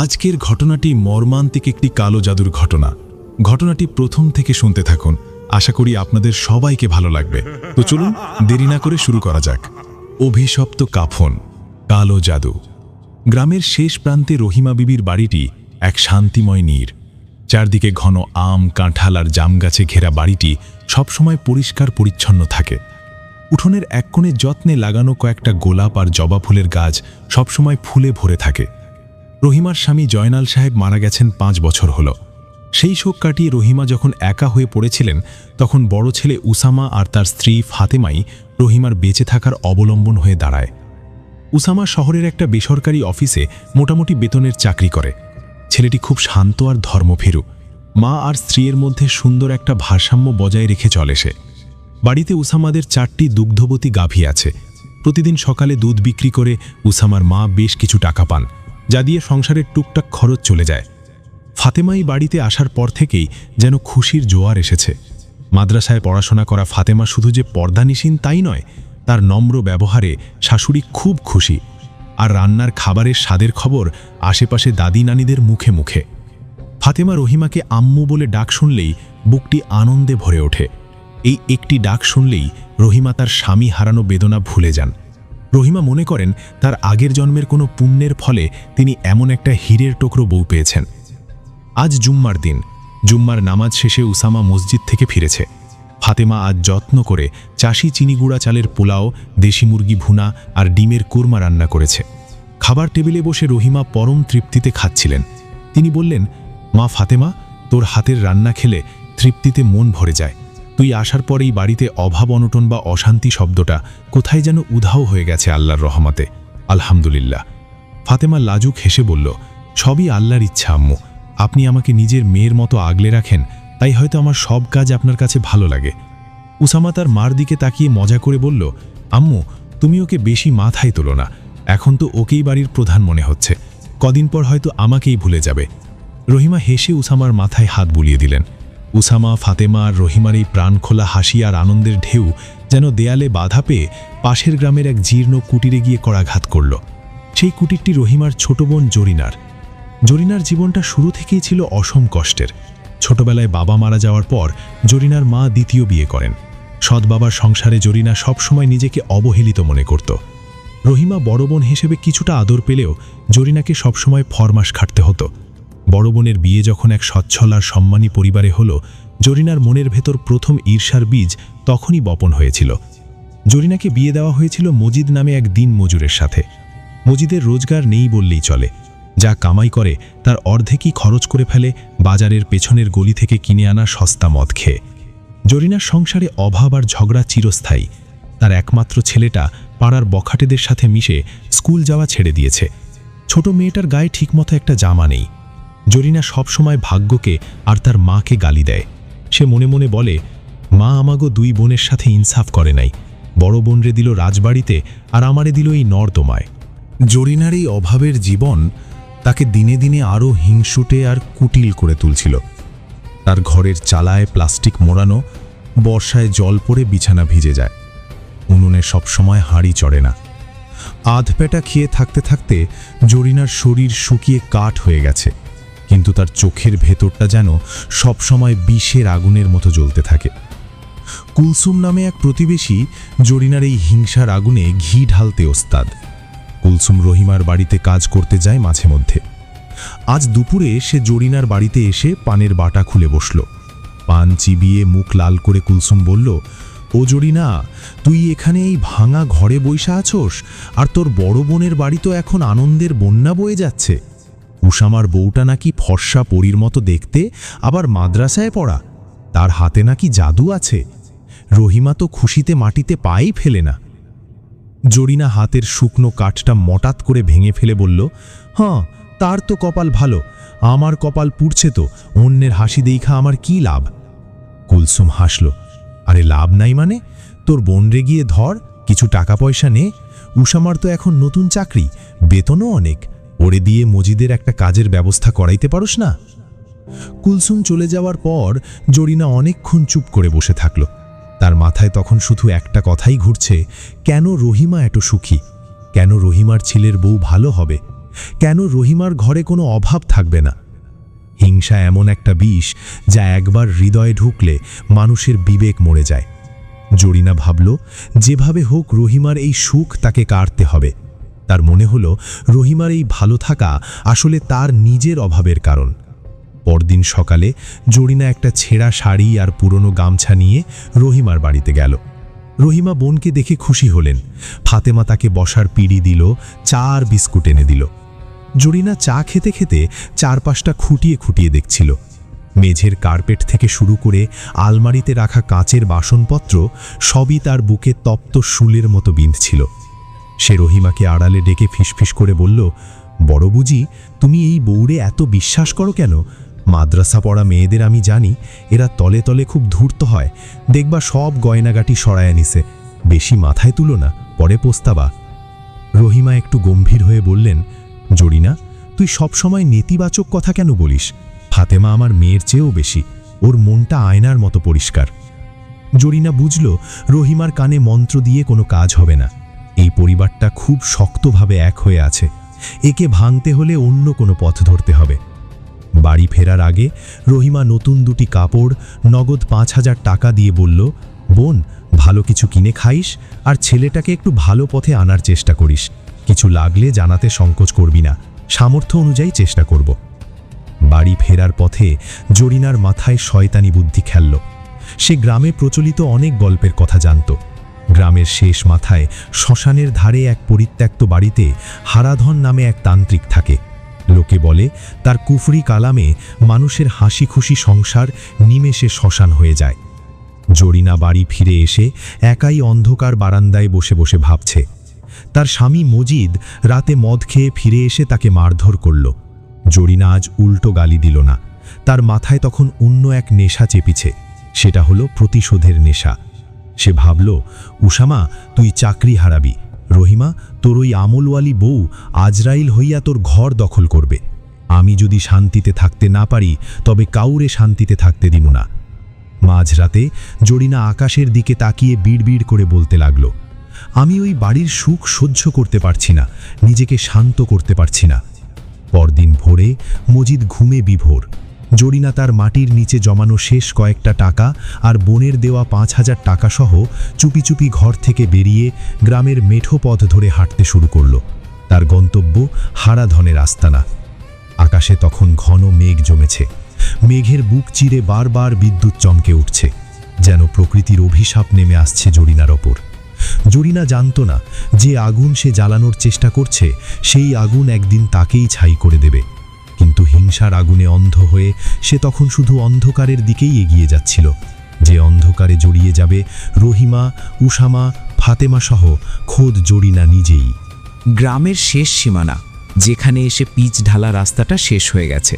আজকের ঘটনাটি মর্মান্তিক একটি কালো জাদুর ঘটনা। ঘটনাটি প্রথম থেকে শুনতে থাকুন, আশা করি আপনাদের সবাইকে ভালো লাগবে। তো চলুন দেরি না করে শুরু করা যাক। অভিশপ্ত কাফন, কালো জাদু। গ্রামের শেষ প্রান্তে রহিমা বিবির বাড়িটি এক শান্তিময় নীড়। চারদিকে ঘন আম, কাঁঠাল আর জাম গাছে ঘেরা বাড়িটি সবসময় পরিষ্কার পরিচ্ছন্ন থাকে। উঠোনের এক কোণে যত্নে লাগানো কয়েকটা গোলাপ আর জবা ফুলের গাছ সবসময় ফুলে ভরে থাকে। রহিমার স্বামী জয়নাল সাহেব মারা গেছেন 5 বছর হল। সেই শোক কাটিয়ে রহিমা যখন একা হয়ে পড়েছিলেন, তখন বড় ছেলে উসামা আর তার স্ত্রী ফাতেমাই রহিমার বেঁচে থাকার অবলম্বন হয়ে দাঁড়ায়। উসামা শহরের একটা বেসরকারি অফিসে মোটামুটি বেতনের চাকরি করে। ছেলেটি খুব শান্ত আর ধর্মভীরু। মা আর স্ত্রীর মধ্যে সুন্দর একটা ভারসাম্য বজায় রেখে চলে সে। বাড়িতে উসামাদের 4টি দুগ্ধবতী গাভী আছে। প্রতিদিন সকালে দুধ বিক্রি করে উসামার মা বেশ কিছু টাকা পান, যা দিয়ে সংসারের টুকটাক খরচ চলে যায়। ফাতেমাই বাড়িতে আসার পর থেকেই যেন খুশির জোয়ার এসেছে। মাদ্রাসায় পড়াশোনা করা ফাতেমা শুধু যে পর্দানিসীন তাই নয়, তার নম্র ব্যবহারে শাশুড়ি খুব খুশি। আর রান্নার খাবারের স্বাদের খবর আশেপাশে দাদি নানিদের মুখে মুখে। ফাতেমা রহিমাকে আম্মু বলে ডাক শুনলেই বুকটি আনন্দে ভরে ওঠে। এই একটি ডাক শুনলেই রহিমা তার স্বামী হারানো বেদনা ভুলে যান। রহিমা মনে করেন তার আগের জন্মের কোনো পুণ্যের ফলে তিনি এমন একটা হীরের টুকরো বউ পেয়েছেন। আজ জুম্মার দিন। জুম্মার নামাজ শেষে উসামা মসজিদ থেকে ফিরেছে। ফাতেমা আজ যত্ন করে চাষি চিনিগুড়া চালের পোলাও, দেশি মুরগি ভুনা আর ডিমের কুরমা রান্না করেছে। খাবার টেবিলে বসে রহিমা পরম তৃপ্তিতে খাচ্ছিলেন। তিনি বললেন, মা ফাতেমা, তোর হাতের রান্না খেলে তৃপ্তিতে মন ভরে যায়। তুই আসার পরেই বাড়িতে অভাব অনটন বা অশান্তি শব্দটা কোথায় যেন উধাও হয়ে গেছে আল্লাহর রহমতে। আলহামদুলিল্লাহ। ফাতেমা লাজুক হেসে বলল, সবই আল্লাহর ইচ্ছা আম্মু। আপনি আমাকে নিজের মেয়ের মতো আগলে রাখেন, তাই হয়তো আমার সব কাজ আপনার কাছে ভালো লাগে। উসামা তার মার দিকে তাকিয়ে মজা করে বলল, আম্মু, তুমি ওকে বেশি মাথায় তোলো না। এখন তো ওকেই বাড়ির প্রধান মনে হচ্ছে, কদিন পর হয়তো আমাকেই ভুলে যাবে। রহিমা হেসে উসামার মাথায় হাত বুলিয়ে দিলেন। উসামা, ফাতেমা আর রহিমার এই প্রাণখোলা হাসি আর আনন্দের ঢেউ যেন দেয়ালে বাধা পেয়ে পাশের গ্রামের এক জীর্ণ কুটিরে গিয়ে করাঘাত করল। সেই কুটিরটি রহিমার ছোট বোন জরিনার। জরিনার জীবনটা শুরু থেকেই ছিল অসম কষ্টের। ছোটবেলায় বাবা মারা যাওয়ার পর জরিনার মা দ্বিতীয় বিয়ে করেন। সৎ বাবার সংসারে জরিনা সবসময় নিজেকে অবহেলিত মনে করত। রহিমা বড় বোন হিসেবে কিছুটা আদর পেলেও জরিনাকে সবসময় ফরমাস খাটতে হতো। বড় বোনের বিয়ে যখন এক সচ্ছল আর সম্মানী পরিবারে হলো, জরিনার মনের ভেতর প্রথম ঈর্ষার বীজ তখনই বপন হয়েছিল। জরিনাকে বিয়ে দেওয়া হয়েছিল মজিদ নামে এক দিন মজুরের সাথে। মজিদের রোজগার নেই বললেই চলে। যা কামাই করে তার অর্ধেকই খরচ করে ফেলে বাজারের পেছনের গলি থেকে কিনে আনা সস্তা মদ খেয়ে। জরিনার সংসারে অভাব আর ঝগড়া চিরস্থায়ী। তার একমাত্র ছেলেটা পাড়ার বখাটেদের সাথে মিশে স্কুল যাওয়া ছেড়ে দিয়েছে। ছোট মেয়েটার গায়ে ঠিকমতো একটা জামা নেই। জরিনা সবসময় ভাগ্যকে আর তার মাকে গালি দেয়। সে মনে মনে বলে, মা আমাগো 2 বোনের সাথে ইনসাফ করে নাই। বড় বোনরে দিল রাজবাড়িতে আর আমারে দিল এই নর্দমায়। জরিনার এই অভাবের জীবন তাকে দিনে দিনে আরও হিংসুটে আর কুটিল করে তুলছিল। তার ঘরের চালায় প্লাস্টিক মোড়ানো, বর্ষায় জল পড়ে বিছানা ভিজে যায়। উনুনে সবসময় হাঁড়ি চড়ে না। আধপেটা খেয়ে থাকতে থাকতে জরিনার শরীর শুকিয়ে কাঠ হয়ে গেছে, কিন্তু তার চোখের ভেতরটা যেন সবসময় বিষের আগুনের মতো জ্বলতে থাকে। কুলসুম নামে এক প্রতিবেশী জরিনার এই হিংসার আগুনে ঘি ঢালতে ওস্তাদ। কুলসুম রহিমার বাড়িতে কাজ করতে যায় মাঝে মধ্যে। আজ দুপুরে সে জরিনার বাড়িতে এসে পানের বাটা খুলে বসল। পান চিবিয়ে মুখ লাল করে কুলসুম বলল, ও জরিনা, তুই এখানে এই ভাঙা ঘরে বইসা আছোস, আর তোর বড় বোনের বাড়ি তো এখন আনন্দের বন্যা বয়ে যাচ্ছে। উসামার বউটা নাকি ফর্সা পরীর মতো দেখতে, আবার মাদ্রাসায় পড়া। তার হাতে নাকি জাদু আছে। রহিমা তো খুশিতে মাটিতে পাই ফেলে না। জরিনা হাতের শুকনো কাঠটা মটাত করে ভেঙে ফেলে বলল, হ্যাঁ, তার তো কপাল ভালো, আমার কপাল পুড়ছে তো, অন্যের হাসি দেখা আমার কি লাভ? কুলসুম হাসল, আরে লাভ নাই মানে? তোর বোনরে গিয়ে ধর, কিছু টাকা পয়সা নে। উসামার তো এখন নতুন চাকরি, বেতনও অনেক। ওরে দিয়ে মজিদের একটা কাজের ব্যবস্থা করাইতে পারোস না? কুলসুম চলে যাওয়ার পর জরিনা অনেকক্ষণ চুপ করে বসে থাকল। তার মাথায় তখন শুধু একটা কথাই ঘুরছে, কেন রহিমা এত সুখী? কেন রহিমার ছেলের বউ ভালো হবে? কেন রহিমার ঘরে কোনো অভাব থাকবে না? হিংসা এমন একটা বিষ যা একবার হৃদয়ে ঢুকলে মানুষের বিবেক মরে যায়। জরিনা ভাবল, যেভাবে হোক রহিমার এই সুখ তাকে কাটতে হবে। তার মনে হলো রহিমার এই ভালো থাকা আসলে তার নিজের অভাবের কারণ। পরদিন সকালে জরিনা একটা ছেঁড়া শাড়ি আর পুরনো গামছা নিয়ে রহিমার বাড়িতে গেল। রহিমা বোনকে দেখে খুশি হলেন। ফাতেমা তাকে বসার পিঁড়ি দিল, চা আর বিস্কুট এনে দিল। জরিনা চা খেতে খেতে চারপাশটা খুঁটিয়ে খুঁটিয়ে দেখছিল। মেঝের কার্পেট থেকে শুরু করে আলমারিতে রাখা কাঁচের বাসনপত্র সবই তার বুকে তপ্ত শুলের মতো বিঁধছিল। সে রহিমাকে আড়ালে ডেকে ফিসফিস করে বলল, বড় বুঝি, তুমি এই বউরে এত বিশ্বাস করো কেন? মাদ্রাসা পড়া মেয়েদের আমি জানি, এরা তলে তলে খুব ধূর্ত হয়। দেখবা সব গয়নাগাটি সরায় নিছে। বেশি মাথায় তুলো না, পরে পোস্তাবা। রহিমা একটু গম্ভীর হয়ে বললেন, জরিনা, তুই সবসময় নেতিবাচক কথা কেন বলিস? ফাতেমা আমার মেয়ের চেয়েও বেশি, ওর মনটা আয়নার মতো পরিষ্কার। জরিনা বুঝল রহিমার কানে মন্ত্র দিয়ে কোনো কাজ হবে না। এই পরিবারটা খুব শক্তভাবে এক হয়ে আছে। একে ভাঙতে হলে অন্য কোনো পথ ধরতে হবে। বাড়ি ফেরার আগে রহিমা নতুন দুটি কাপড় নগদ ৫,০০০ টাকা দিয়ে বলল, বোন, ভালো কিছু কিনে খাইস আর ছেলেটাকে একটু ভালো পথে আনার চেষ্টা করিস। কিছু লাগলে জানাতে সংকোচ করবি না, সামর্থ্য অনুযায়ী চেষ্টা করব। বাড়ি ফেরার পথে জরিনার মাথায় শয়তানি বুদ্ধি খেলল। সে গ্রামে প্রচলিত অনেক গল্পের কথা জানত। গ্রামের শেষ মাথায় শ্মশানের ধারে এক পরিত্যক্ত বাড়িতে হারাধন নামে এক তান্ত্রিক থাকে। লোকে বলে তার কুফরি কালামে মানুষের হাসি খুশি সংসার নিমেষে শ্মশান হয়ে যায়। জরিনা বাড়ি ফিরে এসে একাই অন্ধকার বারান্দায় বসে বসে ভাবছে। তার স্বামী মজিদ রাতে মদ খেয়ে ফিরে এসে তাকে মারধর করল। জরিনা আজ উল্টো গালি দিল না। তার মাথায় তখন অন্য এক নেশা চেপিছে, সেটা হলো প্রতিশোধের নেশা। সে ভাবল, উসামা, তুই চাকরি হারাবি। রহিমা, তোর ওই আমলওয়ালি বউ আজরাইল হইয়া তোর ঘর দখল করবে। আমি যদি শান্তিতে থাকতে না পারি তবে কাউরে শান্তিতে থাকতে দিব না। মাঝরাতে জরিনা আকাশের দিকে তাকিয়ে বিড়বিড় করে বলতে লাগল, আমি ওই বাড়ির সুখ সহ্য করতে পারছি না, নিজেকে শান্ত করতে পারছি না। পরদিন ভোরে মজিদ ঘুমে বিভোর। জরিনা তার মাটির নিচে জমানো শেষ কয়েকটা টাকা আর বোনের দেওয়া ৫,০০০ টাকা সহ চুপি চুপি ঘর থেকে বেরিয়ে গ্রামের মেঠো পথ ধরে হাঁটতে শুরু করল। তার গন্তব্য হারাধনের আস্তানা। আকাশে তখন ঘন মেঘ জমেছে। মেঘের বুক চিরে বারবার বিদ্যুৎ চমকে উঠছে, যেন প্রকৃতির অভিশাপ নেমে আসছে জরিনার ওপর। জরিনা জানত না যে আগুন সে জ্বালানোর চেষ্টা করছে সেই আগুন একদিন তাকেই ছাই করে দেবে। কিন্তু হিংসার আগুনে অন্ধ হয়ে সে তখন শুধু অন্ধকারের দিকেই এগিয়ে যাচ্ছিল, যে অন্ধকারে জড়িয়ে যাবে রহিমা, উসামা, ফাতেমা সহ খোদ জরিনা নিজেই। গ্রামের শেষ সীমানা, যেখানে এসে পিচ ঢালা রাস্তাটা শেষ হয়ে গেছে।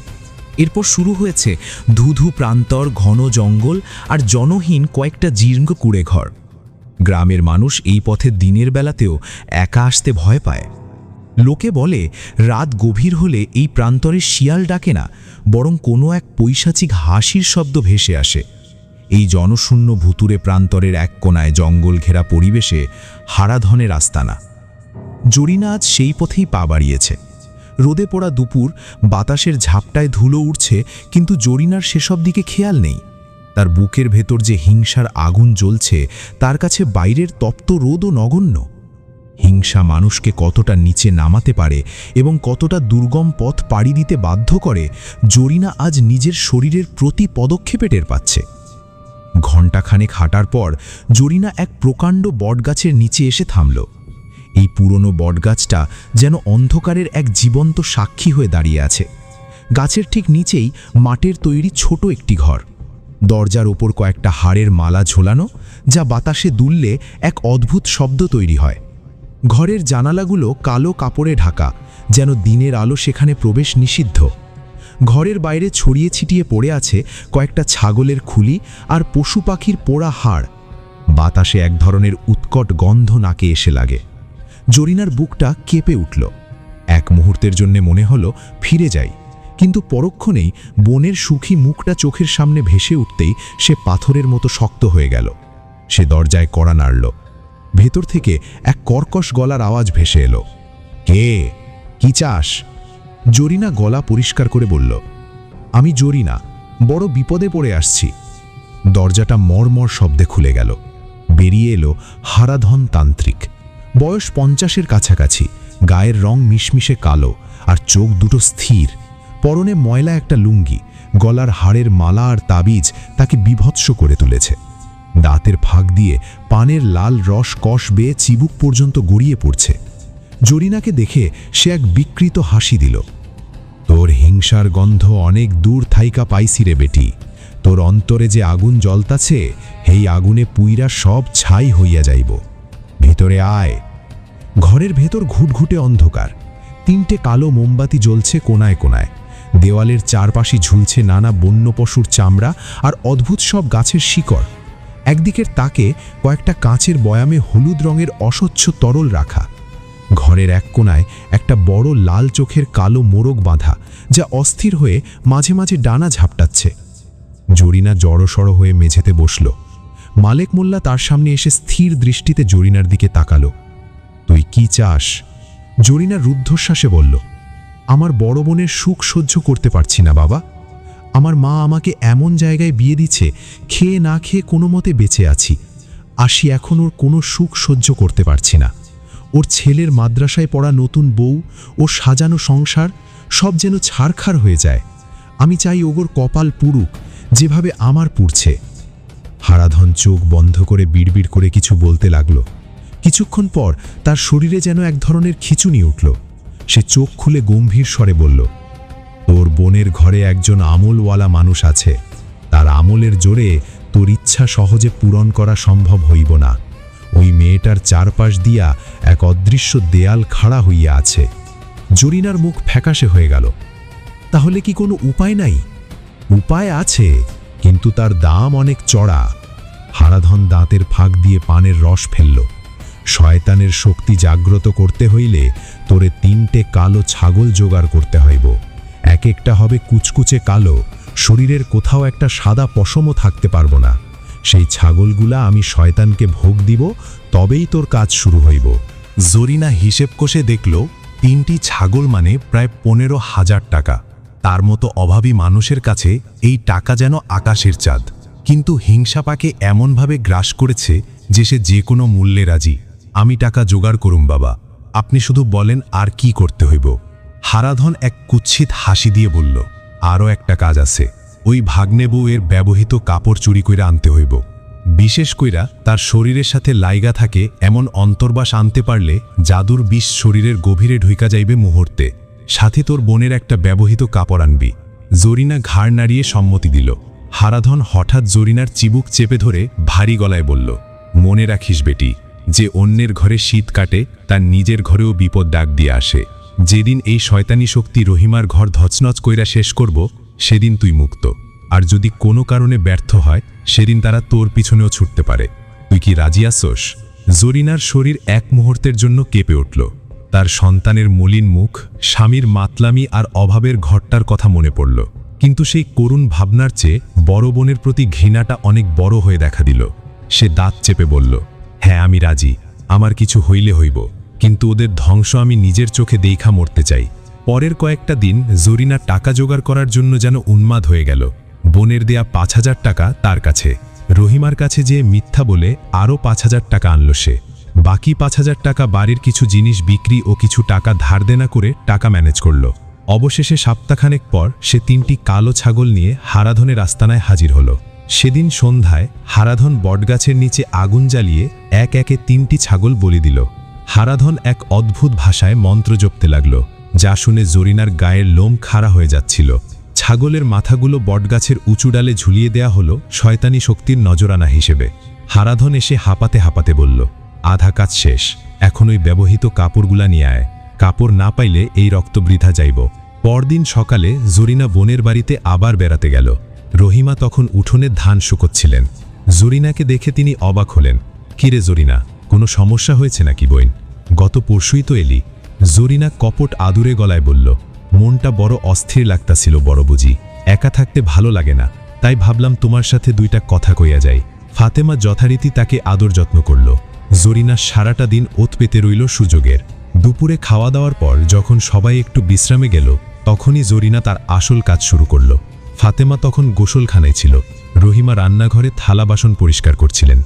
এরপর শুরু হয়েছে ধুধু প্রান্তর, ঘন জঙ্গল আর জনহীন কয়েকটা জীর্ণ কুড়ে ঘর। গ্রামের মানুষ এই পথে দিনের বেলাতেও একা আসতে ভয় পায়। লোকে বলে রাত গভীর হলে এই প্রান্তরে শিয়াল ডাকে না, বরং কোনো এক পৈশাচিক হাসির শব্দ ভেসে আসে। এই জনশূন্য ভুতুরে প্রান্তরের এক কোণায় জঙ্গল ঘেরা পরিবেশে হারাধনের আস্তানা। জরিনা আজ সেই পথেই পা বাড়িয়েছে। রোদে পোড়া দুপুর, বাতাসের ঝাপটায় ধুলো উঠছে, কিন্তু জরিনার সেসব দিকে খেয়াল নেই। তার বুকের ভেতর যে হিংসার আগুন জ্বলছে তার কাছে বাইরের তপ্ত রোদও নগণ্য। হিংসা মানুষকে কতটা নিচে নামাতে পারে এবং কতটা দুর্গম পথ পাড়ি দিতে বাধ্য করে, জরিনা আজ নিজের শরীরের প্রতি পদক্ষেপে টের পাচ্ছে। ঘণ্টাখানেক হাঁটার পর জরিনা এক প্রকাণ্ড বটগাছের নিচে এসে থামল। এই পুরনো বটগাছটা যেন অন্ধকারের এক জীবন্ত সাক্ষী হয়ে দাঁড়িয়ে আছে। গাছের ঠিক নিচেই মাটির তৈরি ছোট একটি ঘর। দরজার ওপর কয়েকটা হাড়ের মালা ঝোলানো, যা বাতাসে দুললে এক অদ্ভুত শব্দ তৈরি হয়। ঘরের জানালাগুলো কালো কাপড়ে ঢাকা, যেন দিনের আলো সেখানে প্রবেশ নিষিদ্ধ। ঘরের বাইরে ছড়িয়ে ছিটিয়ে পড়ে আছে কয়েকটা ছাগলের খুলি আর পশু পাখির পোড়া হাড়। বাতাসে এক ধরনের উৎকট গন্ধ নাকে এসে লাগে। জরিনার বুকটা কেঁপে উঠল। এক মুহূর্তের জন্য মনে হলো ফিরে যাই, কিন্তু পরক্ষণেই বোনের সুখী মুখটা চোখের সামনে ভেসে উঠতেই সে পাথরের মতো শক্ত হয়ে গেল। সে দরজায় কড়া নাড়ল। ভেতর থেকে এক কর্কশ গলার আওয়াজ ভেসে এলো, কে? কি চাস? জরিনা গলা পরিষ্কার করে বলল, আমি জরিনা, বড় বিপদে পড়ে আসছি। দরজাটা মরমর শব্দে খুলে গেল। বেরিয়ে এলো হারাধন তান্ত্রিক। বয়স 50-এর কাছাকাছি, গায়ের রং মিশমিশে কালো আর চোখ দুটো স্থির। পরনে ময়লা একটা লুঙ্গি, গলার হাড়ের মালা আর তাবিজ তাকে বিভৎস করে তুলেছে। দাঁতের ফাঁক দিয়ে পানের লাল রস কষ বেয়ে চিবুক পর্যন্ত গড়িয়ে পড়ছে। জরিনাকে দেখে সে এক বিকৃত হাসি দিল। তোর হিংসার গন্ধ অনেক দূর থাইকা পাইছি রে বেটি। তোর অন্তরে যে আগুন জ্বলতাছে, সেই আগুনে পুইরা সব ছাই হইয়া যাইব। ভিতরে আয়। ঘরের ভেতর ঘুটঘুটে অন্ধকার। 3টে কালো মোমবাতি জ্বলছে কোনায় কোনায়। দেওয়ালের চারপাশে ঝুলছে নানা বন্য পশুর চামড়া আর অদ্ভুত সব গাছের শিকড়। একদিকের তাকে কয়েকটা কাঁচের বয়ামে হলুদ রঙের অস্বচ্ছ তরল রাখা। ঘরের এক কোনায় একটা বড় লাল চোখের কালো মোরগ বাঁধা, যা অস্থির হয়ে মাঝে মাঝে ডানা ঝাপটাচ্ছে। জরিনা জড়সড় হয়ে মেঝেতে বসল। মালেক মোল্লা তার সামনে এসে স্থির দৃষ্টিতে জরিনার দিকে তাকালো। তুই কি চাস? জরিনা রুদ্ধশ্বাসে বলল, আমার বড় বোনের সুখ সহ্য করতে পারছি না বাবা। আমার মা আমাকে এমন জায়গায় বিয়ে দিচ্ছে, খেয়ে না খেয়ে কোনো মতে বেঁচে আছি। আসি এখন ওর কোনো সুখ সহ্য করতে পারছি না। ওর ছেলের মাদ্রাসায় পড়া নতুন বউ, ও সাজানো সংসার সব যেন ছারখার হয়ে যায়। আমি চাই ওগোর কপাল পুড়ুক, যেভাবে আমার পুড়ছে। হারাধন চোখ বন্ধ করে বিড়বিড় করে কিছু বলতে লাগল। কিছুক্ষণ পর তার শরীরে যেন এক ধরনের খিঁচুনি উঠল। সে চোখ খুলে গম্ভীর স্বরে বলল, তোর বোনের ঘরে একজন আমলওয়ালা মানুষ আছে। তার আমলের জোরে তোর ইচ্ছা সহজে পূরণ করা সম্ভব হইব না। ওই মেয়েটার চারপাশ দিয়া এক অদৃশ্য দেয়াল খাড়া হইয়া আছে। জরিনার মুখ ফ্যাকাশে হয়ে গেল। তাহলে কি কোনো উপায় নাই? উপায় আছে, কিন্তু তার দাম অনেক চড়া। হারাধন দাঁতের ফাঁক দিয়ে পানের রস ফেলল। শয়তানের শক্তি জাগ্রত করতে হইলে তোরে 3টে কালো ছাগল জোগাড় করতে হইব। এক একটা হবে কুচকুচে কালো, শরীরের কোথাও একটা সাদা পশমও থাকতে পারব না। সেই ছাগলগুলা আমি শয়তানকে ভোগ দিব, তবেই তোর কাজ শুরু হইব। জরিনা হিসেব কষে দেখল 3টি ছাগল মানে প্রায় 15,000 টাকা। তার মতো অভাবী মানুষের কাছে এই টাকা যেন আকাশের চাঁদ। কিন্তু হিংসাপাকে এমনভাবে গ্রাস করেছে যে সে যে কোনো মূল্যে রাজি। আমি টাকা জোগাড় করুম বাবা, আপনি শুধু বলেন আর কি করতে হইব। হারাধন এক কুৎসিত হাসি দিয়ে বলল, আরও একটা কাজ আছে। ওই ভাগ্নে বউয়ের ব্যবহৃত কাপড় চুরি কইরা আনতে হইব। বিশেষ কইরা তার শরীরের সাথে লাইগা থাকে এমন অন্তর্বাস আনতে পারলে জাদুর বিষ শরীরের গভীরে ঢুইকা যাইবে মুহূর্তে। সাথে তোর বোনের একটা ব্যবহৃত কাপড় আনবি। জরিনা ঘাড় নাড়িয়ে সম্মতি দিল। হারাধন হঠাৎ জরিনার চিবুক চেপে ধরে ভারী গলায় বলল, মনে রাখিস বেটি, যে অন্যের ঘরে শীত কাটে তার নিজের ঘরেও বিপদ ডাক দিয়ে আসে। যেদিন এই শয়তানি শক্তি রহিমার ঘর ধচনচ কইরা শেষ করব, সেদিন তুই মুক্ত। আর যদি কোনো কারণে ব্যর্থ হয়, সেদিন তারা তোর পিছনেও ছুটতে পারে। তুই কি রাজি আসোস? জরিনার শরীর এক মুহূর্তের জন্য কেঁপে উঠল। তার সন্তানের মলিন মুখ, স্বামীর মাতলামি আর অভাবের ঘরটার কথা মনে পড়ল। কিন্তু সেই করুণ ভাবনার চেয়ে বড় বোনের প্রতি ঘৃণাটা অনেক বড় হয়ে দেখা দিল। সে দাঁত চেপে বলল, হ্যাঁ আমি রাজি, আমার কিছু হইলে হইব, কিন্তু ওদের ধ্বংস আমি নিজের চোখে দেইখা মরতে চাই। পরের কয়েকটা দিন জরিনা টাকা জোগাড় করার জন্য যেন উন্মাদ হয়ে গেল। বোনের দেয়া 5,000 টাকা তার কাছে, রহিমার কাছে যে মিথ্যা বলে আরও 5,000 টাকা আনল সে। বাকি 5,000 টাকা বাড়ির কিছু জিনিস বিক্রি ও কিছু টাকা ধার দেনা করে টাকা ম্যানেজ করল। অবশেষে সপ্তাহখানেক পর সে 3টি কালো ছাগল নিয়ে হারাধনের আস্তানায় হাজির হল। সেদিন সন্ধ্যায় হারাধন বটগাছের নিচে আগুন জ্বালিয়ে এক একে 3টি ছাগল বলি দিল। হারাধন এক অদ্ভুত ভাষায় মন্ত্র জপতে লাগল, যা শুনে জরিনার গায়ের লোম খাড়া হয়ে যাচ্ছিল। ছাগলের মাথাগুলো বটগাছের উঁচু ডালে ঝুলিয়ে দেয়া হলো শয়তানি শক্তির নজরানা হিসেবে। হারাধন এসে হাঁপাতে হাঁপাতে বলল, আধা কাজ শেষ, এখন ওই ব্যবহৃত কাপড়গুলা নিয়ে আয়। কাপড় না পাইলে এই রক্ত বৃথা যাইব। পরদিন সকালে জরিনা বোনের বাড়িতে আবার বেড়াতে গেল। রহিমা তখন উঠোনে ধান শুকোচ্ছিলেন। জরিনাকে দেখে তিনি অবাক হলেন। কিরে জরিনা, কোনো সমস্যা হয়েছে নাকি বোন? গত পরশুই তো এলি। জরিনা কপট আদুরে গলায় বলল, মনটা বড় অস্থির লাগতাছিল বড় বুঝি, একা থাকতে ভালো লাগে না, তাই ভাবলাম তোমার সাথে 2টা কথা কইয়া যাই। ফাতেমা যথারীতি তাকে আদর যত্ন করল। জরিনা সারাটা দিন ওত পেতে রইল সুযোগের। দুপুরে খাওয়া দাওয়ার পর যখন সবাই একটু বিশ্রামে গেল, তখনই জরিনা তার আসল কাজ শুরু করল। ফাতেমা তখন গোসলখানায় ছিল। রহিমা রান্নাঘরে থালা বাসন পরিষ্কার করছিলেন।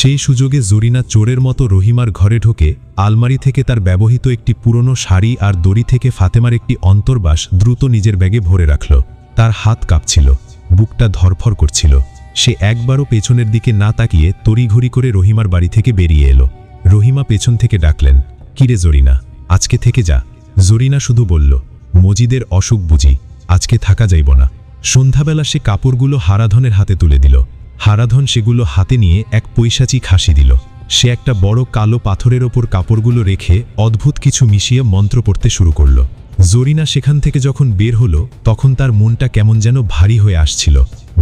সেই সুযোগে জরিনা চোরের মতো রহিমার ঘরে ঢোকে আলমারি থেকে তার ব্যবহৃত একটি পুরনো শাড়ি আর দড়ি থেকে ফাতেমার একটি অন্তর্বাস দ্রুত নিজের ব্যাগে ভরে রাখল। তার হাত কাঁপছিল, বুকটা ধরফর করছিল। সে একবারও পেছনের দিকে না তাকিয়ে তড়িঘড়ি করে রহিমার বাড়ি থেকে বেরিয়ে এলো। রহিমা পেছন থেকে ডাকলেন, কিরে জরিনা, আজকে থেকে যা। জরিনা শুধু বলল, মজিদের অসুখ বুঝি, আজকে থাকা যাইব না। সন্ধ্যাবেলা সে কাপড়গুলো হারাধনের হাতে তুলে দিল। হারাধন সেগুলো হাতে নিয়ে এক পৈশাচি খাসি দিল। সে একটা বড় কালো পাথরের ওপর কাপড়গুলো রেখে অদ্ভুত কিছু মিশিয়ে মন্ত্র পড়তে শুরু করল। জরিনা সেখান থেকে যখন বের হলো, তখন তার মনটা কেমন যেন ভারী হয়ে আসছিল।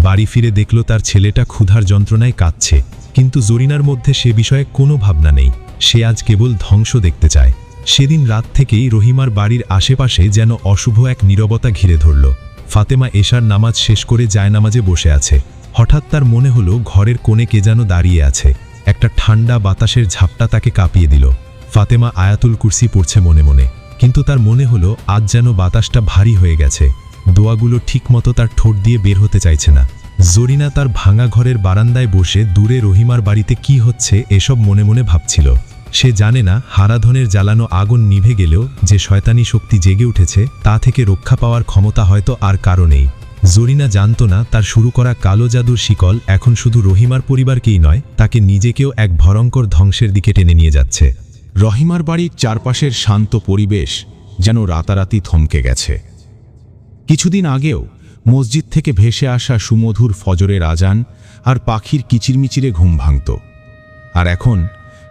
বাড়ি ফিরে দেখল তার ছেলেটা ক্ষুধার যন্ত্রণায় কাঁদছে, কিন্তু জরিনার মধ্যে সে বিষয়ে কোনো ভাবনা নেই। সে আজ কেবল ধ্বংস দেখতে চায়। সেদিন রাত থেকেই রহিমার বাড়ির আশেপাশে যেন অশুভ এক নীরবতা ঘিরে ধরল। ফাতেমা এশার নামাজ শেষ করে জায়নামাজে বসে আছে। হঠাৎ তার মনে হলো ঘরের কোণে কে যেন দাঁড়িয়ে আছে। একটা ঠান্ডা বাতাসের ঝাপটা তাকে কাঁপিয়ে দিল। ফাতেমা আয়াতুল কুরসি পড়ছে মনে মনে, কিন্তু তার মনে হলো আজ যেন বাতাসটা ভারী হয়ে গেছে। দোয়াগুলো ঠিকমতো তার ঠোঁট দিয়ে বের হতে চাইছে না। জরিনা তার ভাঙা ঘরের বারান্দায় বসে দূরে রহিমার বাড়িতে কি হচ্ছে এসব মনে মনে ভাবছিল। সে জানে না হারাধনের জ্বালানো আগুন নিভে গেলেও যে শয়তানি শক্তি জেগে উঠেছে তা থেকে রক্ষা পাওয়ার ক্ষমতা হয়তো আর কারো নেই। জরিনা জানত না তার শুরু করা কালো জাদুর শিকল এখন শুধু রহিমার পরিবারকেই নয়, তাকে নিজেকেও এক ভয়ঙ্কর ধ্বংসের দিকে টেনে নিয়ে যাচ্ছে। রহিমার বাড়ির চারপাশের শান্ত পরিবেশ যেন রাতারাতি থমকে গেছে। কিছুদিন আগেও মসজিদ থেকে ভেসে আসা সুমধুর ফজরের আজান আর পাখির কিচিরমিচিরে ঘুম ভাঙত, আর এখন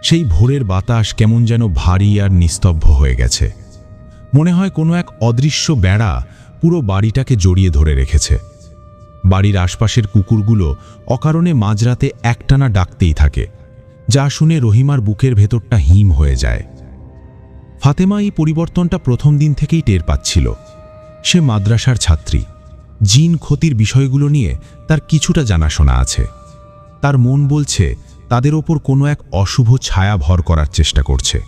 সেই ভোরের বাতাস কেমন যেন ভারী আর নিস্তব্ধ হয়ে গেছে। মনে হয় কোনো এক অদৃশ্য বেড়া পুরো বাড়িটাকে জড়িয়ে ধরে রেখেছে। বাড়ির আশপাশের কুকুরগুলো অকারণে মাঝরাতে একটানা ডাকতেই থাকে, যা শুনে রহিমার বুকের ভেতরটা হিম হয়ে যায়। ফাতেমা এই পরিবর্তনটা প্রথম দিন থেকেই টের পাচ্ছিল। সে মাদ্রাসার ছাত্রী, জিন ক্ষতির বিষয়গুলো নিয়ে তার কিছুটা জানাশোনা আছে। তার মন বলছে তাদের ওপর কোনো এক অশুভ ছায়া ভর করার চেষ্টা করছে,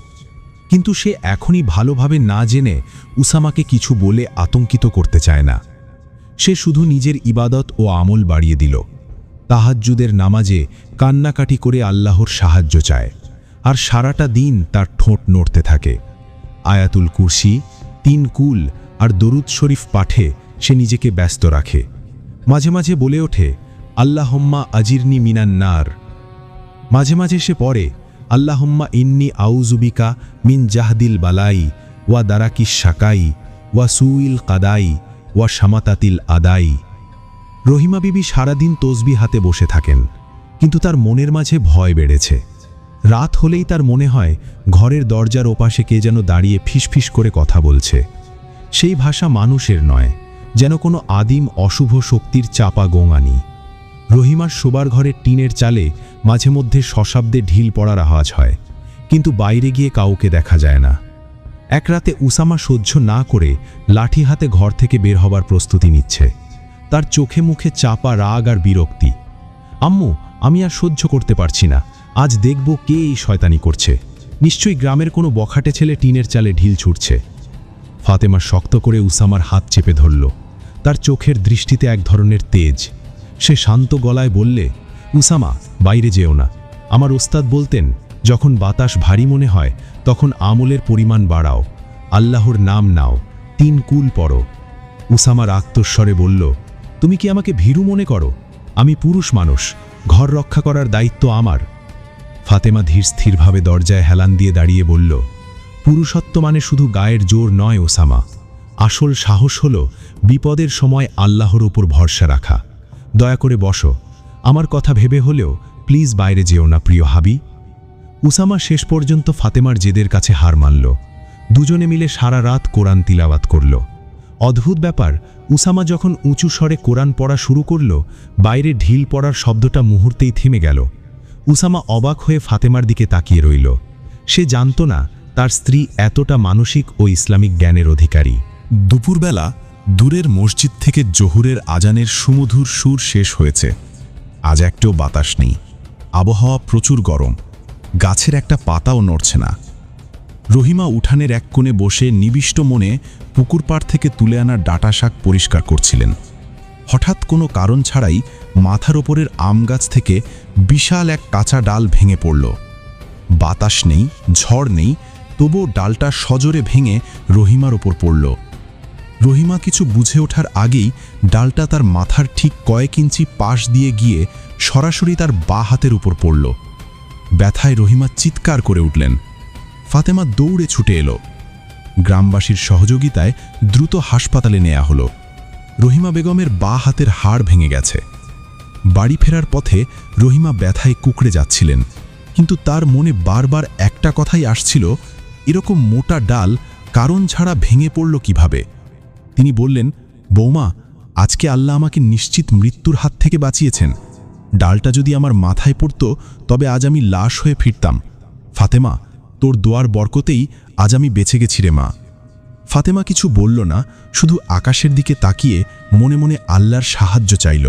কিন্তু সে এখনই ভালোভাবে না জেনে উসামাকে কিছু বলে আতঙ্কিত করতে চায় না। সে শুধু নিজের ইবাদত ও আমল বাড়িয়ে দিল। তাহাজ্জুদের নামাজে কান্নাকাটি করে আল্লাহর সাহায্য চায়, আর সারাটা দিন তার ঠোঁট নড়তে থাকে। আয়াতুল কুরসি, 3 কুল আর দরুদ শরীফ পাঠে সে নিজেকে ব্যস্ত রাখে। মাঝে মাঝে বলে ওঠে, আল্লাহুম্মা আজিরনি মিনান নার। মাঝে মাঝে সে পড়ে, আল্লাহুম্মা ইন্নি আউযুবিকা মিন জাহদিল বালাই ওয়া দারাকিস শাকাই ওয়া সুইল কাদাই ওয়া শামাতাতিল আদাই। রহিমা বিবি সারাদিন তসবিহ হাতে বসে থাকেন, কিন্তু তার মনের মাঝে ভয় বেড়েছে। রাত হলেই তার মনে হয় ঘরের দরজার ওপাশে কে যেন দাঁড়িয়ে ফিসফিস করে কথা বলছে। সেই ভাষা মানুষের নয়, যেন কোনো আদিম অশুভ শক্তির চাপা গোঙানি। রহিমার শোবার ঘরের টিনের চালে মাঝে মধ্যে সশব্দে ঢিল পড়ার আওয়াজ হয়, কিন্তু বাইরে গিয়ে কাউকে দেখা যায় না। এক রাতে উসামা সহ্য না করে লাঠি হাতে ঘর থেকে বের হবার প্রস্তুতি নিচ্ছে। তার চোখে মুখে চাপা রাগ আর বিরক্তি। আম্মু, আমি আর সহ্য করতে পারছি না, আজ দেখব কে এই শয়তানি করছে। নিশ্চয়ই গ্রামের কোনো বখাটে ছেলে টিনের চালে ঢিল ছুটছে। ফাতেমা শক্ত করে উসামার হাত চেপে ধরল। তার চোখের দৃষ্টিতে এক ধরনের তেজ। সে শান্ত গলায় বললে, উসামা, বাইরে যেও না। আমার ওস্তাদ বলতেন, যখন বাতাস ভারী মনে হয় তখন আমলের পরিমাণ বাড়াও, আল্লাহর নাম নাও, 3 কুল পড়ো। উসামা আত্মস্বরে বলল, তুমি কি আমাকে ভীরু মনে করো? আমি পুরুষ মানুষ, ঘর রক্ষা করার দায়িত্ব আমার। ফাতেমা ধীর স্থিরভাবে দরজায় হেলান দিয়ে দাঁড়িয়ে বলল, পুরুষত্ব মানে শুধু গায়ের জোর নয় ওসামা। আসল সাহস হলো বিপদের সময় আল্লাহর উপর ভরসা রাখা। দয়া করে বসো, আমার কথা ভেবে হলেও প্লিজ বাইরে যেও না প্রিয় হাবি। উসামা শেষ পর্যন্ত ফাতেমার জেদের কাছে হার মানল। দুজনে মিলে সারা রাত কোরআন তিলাওয়াত করল। অদ্ভুত ব্যাপার, উসামা যখন উঁচু স্বরে কোরআন পড়া শুরু করল, বাইরে ঢিল পড়ার শব্দটা মুহূর্তেই থেমে গেল। উসামা অবাক হয়ে ফাতেমার দিকে তাকিয়ে রইল। সে জানত না তার স্ত্রী এতটা মানসিক ও ইসলামিক জ্ঞানের অধিকারী। দুপুরবেলা দূরের মসজিদ থেকে জোহরের আজানের সুমধুর সুর শেষ হয়েছে। আজ একটাও বাতাস নেই, আবহাওয়া প্রচুর গরম, গাছের একটা পাতাও নড়ছে না। রহিমা উঠানের এক কোণে বসে নিবিষ্ট মনে পুকুর পাড় থেকে তুলে আনা ডাঁটা শাক পরিষ্কার করছিলেন। হঠাৎ কোনো কারণ ছাড়াই মাথার ওপরের আম গাছ থেকে বিশাল এক কাঁচা ডাল ভেঙে পড়ল। বাতাস নেই, ঝড় নেই, তবুও ডালটা সজোরে ভেঙে রহিমার ওপর পড়ল। রহিমা কিছু বুঝে ওঠার আগেই ডালটা তার মাথার ঠিক কয়েক ইঞ্চি পাশ দিয়ে গিয়ে সরাসরি তার বাঁ হাতের উপর পড়ল। ব্যথায় রহিমা চিৎকার করে উঠলেন। ফাতেমা দৌড়ে ছুটে এলো। গ্রামবাসীর সহযোগিতায় দ্রুত হাসপাতালে নেওয়া হলো। রহিমা বেগমের বাঁ হাতের হাড় ভেঙে গেছে। বাড়ি ফেরার পথে রহিমা ব্যথায় কুঁকড়ে যাচ্ছিলেন, কিন্তু তার মনে বারবার একটা কথাই আসছিল, এরকম মোটা ডাল কারণ ছাড়া ভেঙে পড়ল কিভাবে। তিনি বললেন, বৌমা, আজকে আল্লাহ আমাকে নিশ্চিত মৃত্যুর হাত থেকে বাঁচিয়েছেন। ডালটা যদি আমার মাথায় পড়ত তবে আজ আমি লাশ হয়ে ফিরতাম। ফাতেমা, তোর দোয়ার বরকতেই আজ আমি বেঁচে গেছি রে মা। ফাতেমা কিছু বলল না, শুধু আকাশের দিকে তাকিয়ে মনে মনে আল্লাহর সাহায্য চাইল।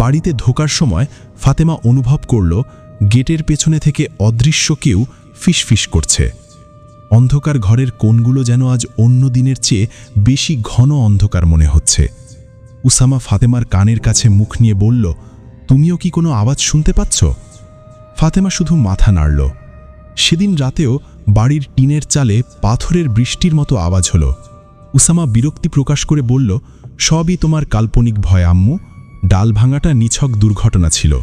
বাড়িতে ঢোকার সময় ফাতেমা অনুভব করল গেটের পেছনে থেকে অদৃশ্য কেউ ফিসফিস করছে। অন্ধকার ঘরের কোণগুলো যেন আজ অন্য দিনের চেয়ে বেশি ঘন অন্ধকার মনে হচ্ছে। উসামা ফাতেমার কানের কাছে মুখ নিয়ে বলল, তুমিও কি কোনো আওয়াজ শুনতে পাচ্ছ? ফাতেমা শুধু মাথা নাড়ল। সেদিন রাতেও বাড়ির টিনের চালে পাথরের বৃষ্টির মতো আওয়াজ হলো। উসামা বিরক্তি প্রকাশ করে বলল, সবই তোমার কাল্পনিক ভয় আম্মু, ডাল ভাঙাটা নিছক দুর্ঘটনা ছিল।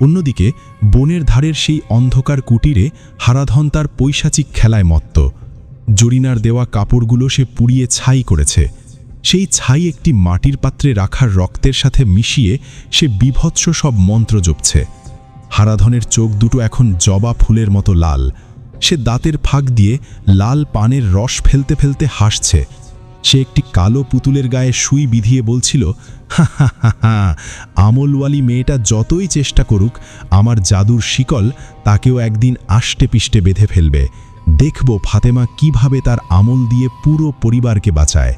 অন্যদিকে বনের ধারের সেই অন্ধকার কুটিরে হারাধন তার পৈশাচিক খেলায় মত্ত। জরিনার দেওয়া কাপড়গুলো সে পুড়িয়ে ছাই করেছে। সেই ছাই একটি মাটির পাত্রে রাখার রক্তের সাথে মিশিয়ে সে বীভৎস সব মন্ত্র জপছে। হারাধনের চোখ দুটো এখন জবা ফুলের মতো লাল। সে দাঁতের ফাঁক দিয়ে লাল পানের রস ফেলতে ফেলতে হাসছে। সে একটি কালো পুতুলের গায়ে সুই বিধিয়ে বলছিল, হা হা হা হা, আমলওয়ালি মেয়েটা যতই চেষ্টা করুক, আমার জাদুর শিকল তাকেও একদিন আষ্টে পিষ্টে বেঁধে ফেলবে। দেখব ফাতেমা কিভাবে তার আমল দিয়ে পুরো পরিবারকে বাঁচায়।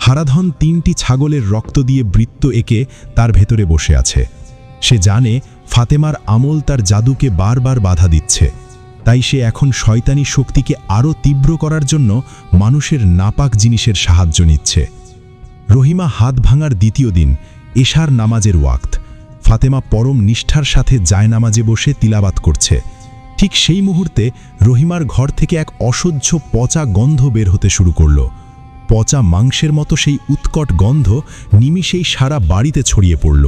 হারাধন 3টি ছাগলের রক্ত দিয়ে বৃত্ত এঁকে তার ভেতরে বসে আছে। সে জানে ফাতেমার আমল তার জাদুকে বারবার বাধা দিচ্ছে, তাই সে এখন শয়তানি শক্তিকে আরও তীব্র করার জন্য মানুষের নাপাক জিনিসের সাহায্য নিচ্ছে। রহিমা হাত ভাঙার দ্বিতীয় দিন, এশার নামাজের ওয়াক্ত। ফাতেমা পরম নিষ্ঠার সাথে জায়নামাজে বসে তিলাবাত করছে। ঠিক সেই মুহূর্তে রহিমার ঘর থেকে এক অসহ্য পচা গন্ধ বের হতে শুরু করল। পচা মাংসের মতো সেই উৎকট গন্ধ নিমিষেই সারা বাড়িতে ছড়িয়ে পড়ল।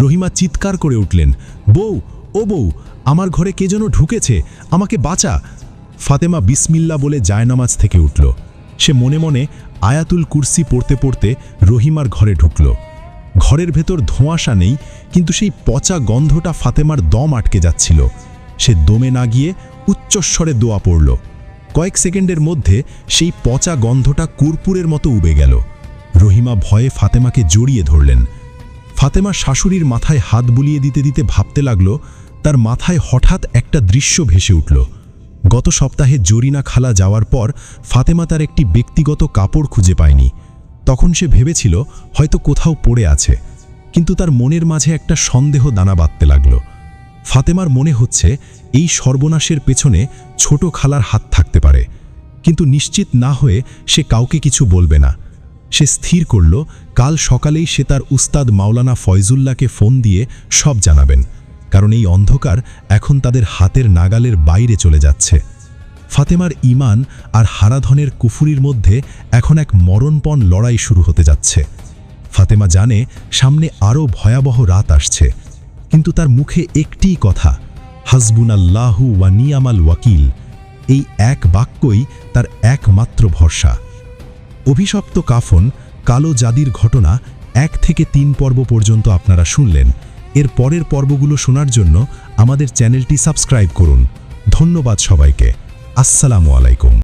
রহিমা চিৎকার করে উঠলেন, বউ, ও বউ, আমার ঘরে কে যেন ঢুকেছে, আমাকে বাঁচা। ফাতেমা বিসমিল্লা বলে জায়নামাজ থেকে উঠল। সে মনে মনে আয়াতুল কুরসি পড়তে পড়তে রহিমার ঘরে ঢুকল। ঘরের ভেতর ধোঁয়াশা নেই, কিন্তু সেই পচা গন্ধটা ফাতেমার দম আটকে যাচ্ছিল। সে দমে না গিয়ে উচ্চস্বরে দোয়া পড়ল। কয়েক সেকেন্ডের মধ্যে সেই পচা গন্ধটা কর্পূরের মতো উবে গেল। রহিমা ভয়ে ফাতেমাকে জড়িয়ে ধরলেন। ফাতেমা শাশুড়ির মাথায় হাত বুলিয়ে দিতে দিতে ভাবতে লাগল, তার মাথায় হঠাৎ একটা দৃশ্য ভেসে উঠল। গত সপ্তাহে জরিনা খালা যাওয়ার পর ফাতেমা তার একটি ব্যক্তিগত কাপড় খুঁজে পায়নি। তখন সে ভেবেছিল হয়তো কোথাও পড়ে আছে, কিন্তু তার মনের মাঝে একটা সন্দেহ দানা বাঁধতে লাগল। ফাতেমার মনে হচ্ছে এই সর্বনাশের পেছনে ছোট খালার হাত থাকতে পারে, কিন্তু নিশ্চিত না হয়ে সে কাউকে কিছু বলবে না। সে স্থির করল কাল সকালেই সে তার উস্তাদ মাওলানা ফয়জুল্লাহকে ফোন দিয়ে সব জানাবেন, কারণ এই অন্ধকার এখন তাদের হাতের নাগালের বাইরে চলে যাচ্ছে। ফাতেমার ঈমান আর হারাধনের কুফুরির মধ্যে এখন এক মরণপণ লড়াই শুরু হতে যাচ্ছে। ফাতেমা জানে সামনে আরও ভয়াবহ রাত আসছে, কিন্তু তার মুখে একটিই কথা, হাসবুনাল্লাহু ওয়া নিয়ামাল ওয়াকিল। এই এক বাক্যই তার একমাত্র ভরসা। অভিশপ্ত কাফন, কালো জাদির ঘটনা 1 থেকে 3 পর্ব পর্যন্ত আপনারা শুনলেন। এর পরের পর্বগুলো শোনার জন্য আমাদের চ্যানেলটি সাবস্ক্রাইব করুন। ধন্যবাদ সবাইকে। আসসালামু আলাইকুম।